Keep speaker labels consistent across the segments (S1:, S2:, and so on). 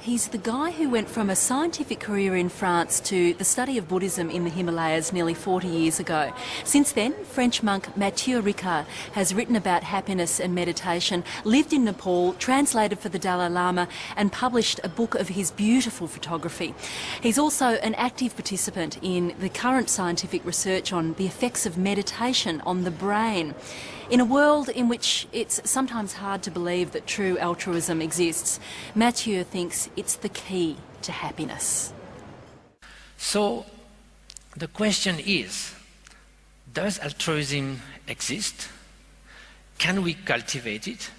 S1: He's the guy who went from a scientific career in France to the study of Buddhism in the Himalayas nearly 40 years ago. Since then, French monk Matthieu Ricard has written about happiness and meditation, lived in Nepal, translated for the Dalai Lama and published a book of his beautiful photography. He's also an active participant in the current scientific research on the effects of meditation on the brain. In a world in which it's sometimes hard to believe that true altruism exists, Matthieu thinks it's the key to happiness.
S2: So the question is, does altruism exist? Can we cultivate it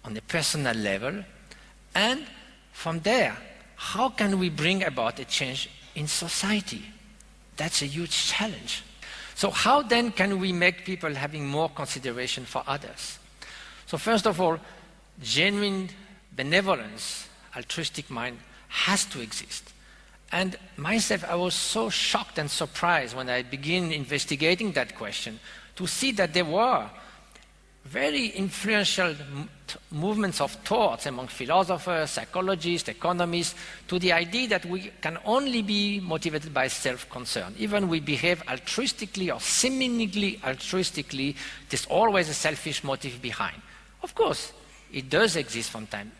S2: on a personal level? And from there, how can we bring about a change in society? That's a huge challenge. So how then can we make people having more consideration for others? So first of all, genuine benevolence, altruistic mind has to exist. And myself, I was so shocked and surprised when I began investigating that question to see that there were very influential movements of thoughts among philosophers, psychologists, economists, to the idea that we can only be motivated by self-concern. Even we behave altruistically or seemingly altruistically, there's always a selfish motive behind. Of course, it does exist from time,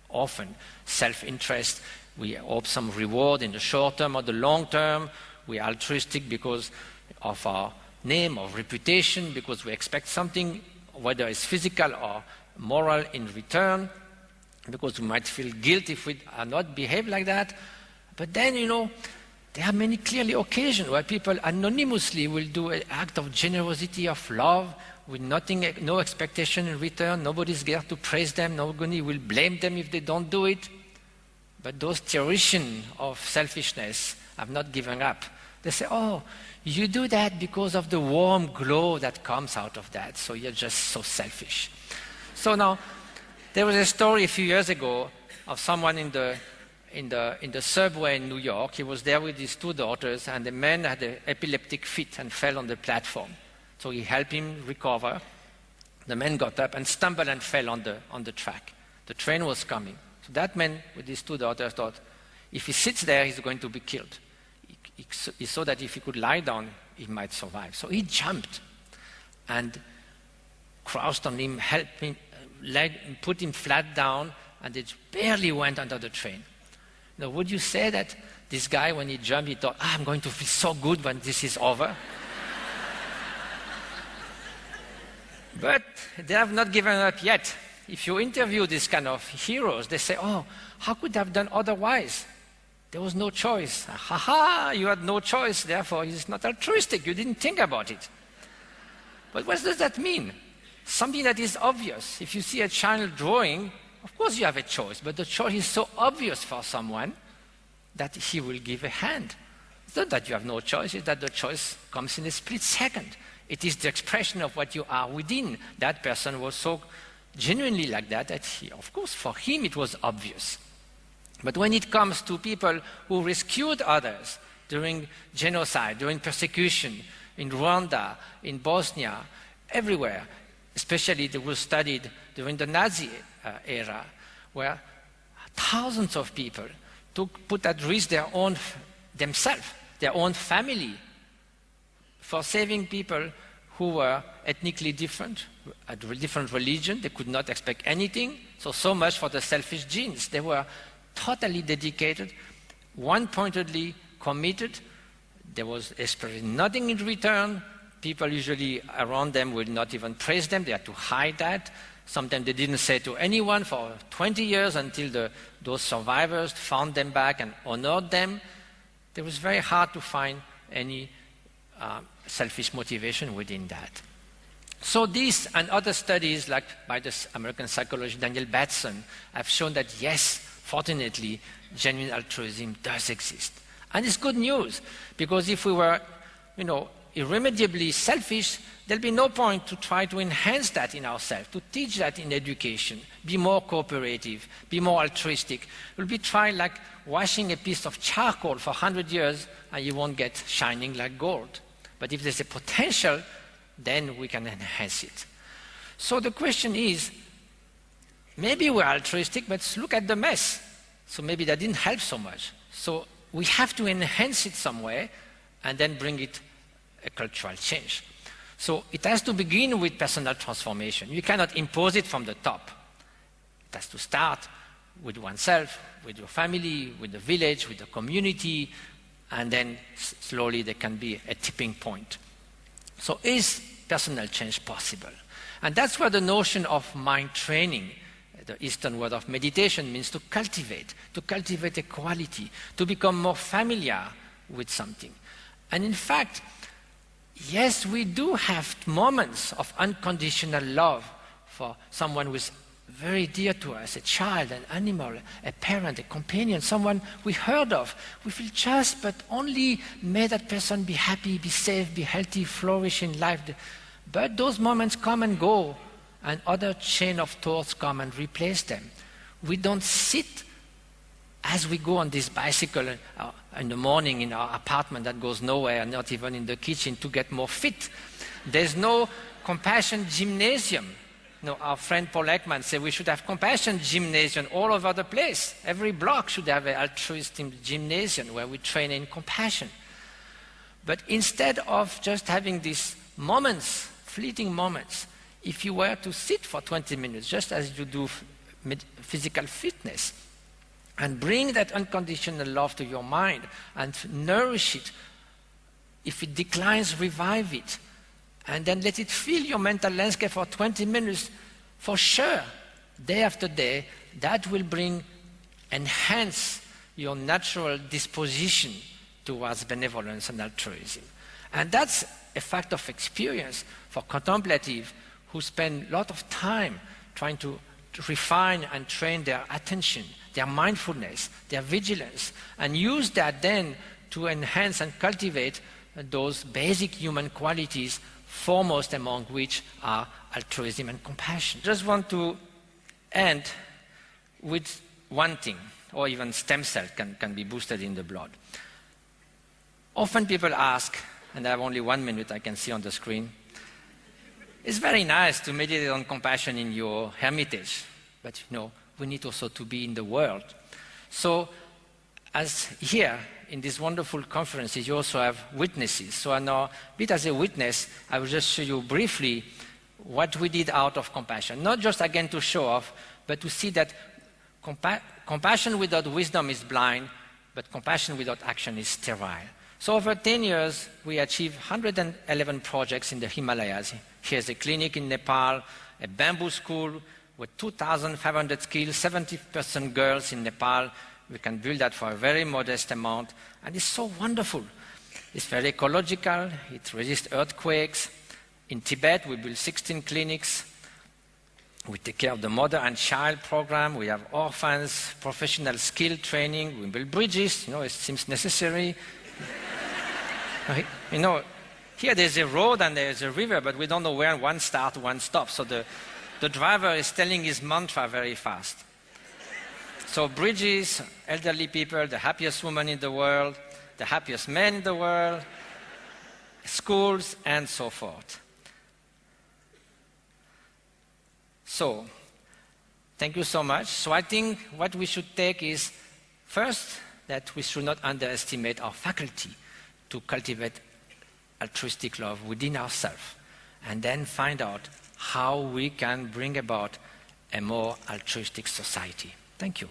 S2: often. Self-interest, we hope some reward in the short term or the long term. We are altruistic because of our name or reputation, because we expect something, whether it's physical or moral, in return, because we might feel guilt if we are not behave like that. But then, you know, there are many clearly occasions where people anonymously will do an act of generosity, of love, with nothing, no expectation in return. Nobody's there to praise them. Nobody will blame them if they don't do it. But those theologians of selfishness have not given up. They say, oh, you do that because of the warm glow that comes out of that, so you're just so selfish. So now, there was a story a few years ago of someone in the subway in New York. He was there with his two daughters, and the man had an epileptic fit and fell on the platform. So he helped him recover. The man got up and stumbled and fell on the track. The train was coming. So that man with his two daughters thought, if he sits there, he's going to be killed. He saw that if he could lie down, he might survive. So he jumped and crouched on him, helped him, put him flat down, and it barely went under the train. Now, would you say that this guy, when he jumped, he thought, I'm going to feel so good when this is over? But they have not given up yet. If you interview these kind of heroes, they say, oh, how could they have done otherwise? There was no choice. Ha ha, you had no choice, therefore it's not altruistic. You didn't think about it. But what does that mean? Something that is obvious. If you see a child drawing, of course you have a choice, but the choice is so obvious for someone that he will give a hand. It's not that you have no choice, it's that the choice comes in a split second. It is the expression of what you are within. That person was so genuinely like that he, of course, for him it was obvious. But when it comes to people who rescued others during genocide, during persecution, in Rwanda, in Bosnia, everywhere, especially they were studied during the Nazi era, where thousands of people put at risk themselves, their own family, for saving people who were ethnically different, had a different religion. They could not expect anything. So much for the selfish genes. They were totally dedicated, one-pointedly committed. There was nothing in return. People usually around them would not even praise them. They had to hide that. Sometimes they didn't say to anyone for 20 years until those survivors found them back and honored them. It was very hard to find any selfish motivation within that. So these and other studies, like by the American psychologist Daniel Batson, have shown that yes, fortunately, genuine altruism does exist. And it's good news, because if we were, irremediably selfish, there'll be no point to try to enhance that in ourselves, to teach that in education, be more cooperative, be more altruistic. We'll be trying like washing a piece of charcoal for 100 years, and you won't get shining like gold. But if there's a potential, then we can enhance it. So the question is, maybe we're altruistic, but look at the mess. So maybe that didn't help so much. So we have to enhance it some way and then bring it a cultural change. So it has to begin with personal transformation. You cannot impose it from the top. It has to start with oneself, with your family, with the village, with the community, and then slowly there can be a tipping point. So is personal change possible? And that's where the notion of mind training, the Eastern word of meditation, means to cultivate a quality, to become more familiar with something. And in fact, yes, we do have moments of unconditional love for someone who is very dear to us, a child, an animal, a parent, a companion, someone we heard of. We feel just, but only may that person be happy, be safe, be healthy, flourish in life. But those moments come and go, and other chain of thoughts come and replace them. We don't sit as we go on this bicycle in the morning in our apartment that goes nowhere, not even in the kitchen, to get more fit. There's no compassion gymnasium. No, our friend Paul Ekman said we should have compassion gymnasium all over the place. Every block should have an altruistic gymnasium where we train in compassion. But instead of just having these moments, fleeting moments, if you were to sit for 20 minutes, just as you do physical fitness, and bring that unconditional love to your mind and nourish it, if it declines, revive it, and then let it fill your mental landscape for 20 minutes, for sure, day after day, that will enhance your natural disposition towards benevolence and altruism. And that's a fact of experience for contemplative who spend a lot of time trying to refine and train their attention, their mindfulness, their vigilance, and use that then to enhance and cultivate those basic human qualities, foremost among which are altruism and compassion. I just want to end with one thing, or even stem cells can be boosted in the blood. Often people ask, and I have only 1 minute I can see on the screen, it's very nice to meditate on compassion in your hermitage, but we need also to be in the world. So as here, in these wonderful conferences, you also have witnesses. So now, a bit as a witness, I will just show you briefly what we did out of compassion. Not just, again, to show off, but to see that compassion without wisdom is blind, but compassion without action is sterile. So over 10 years, we achieved 111 projects in the Himalayas. Here's a clinic in Nepal, a bamboo school with 2,500 skills, 70% girls in Nepal. We can build that for a very modest amount, and it's so wonderful. It's very ecological, it resists earthquakes. In Tibet, we build 16 clinics. We take care of the mother and child program. We have orphans, professional skill training. We build bridges, it seems necessary. Here there's a road and there's a river, but we don't know where one starts, one stops. So the driver is telling his mantra very fast. So bridges, elderly people, the happiest woman in the world, the happiest man in the world, schools, and so forth. So, thank you so much. So I think what we should take is, first, that we should not underestimate our faculty to cultivate altruistic love within ourselves, and then find out how we can bring about a more altruistic society. Thank you.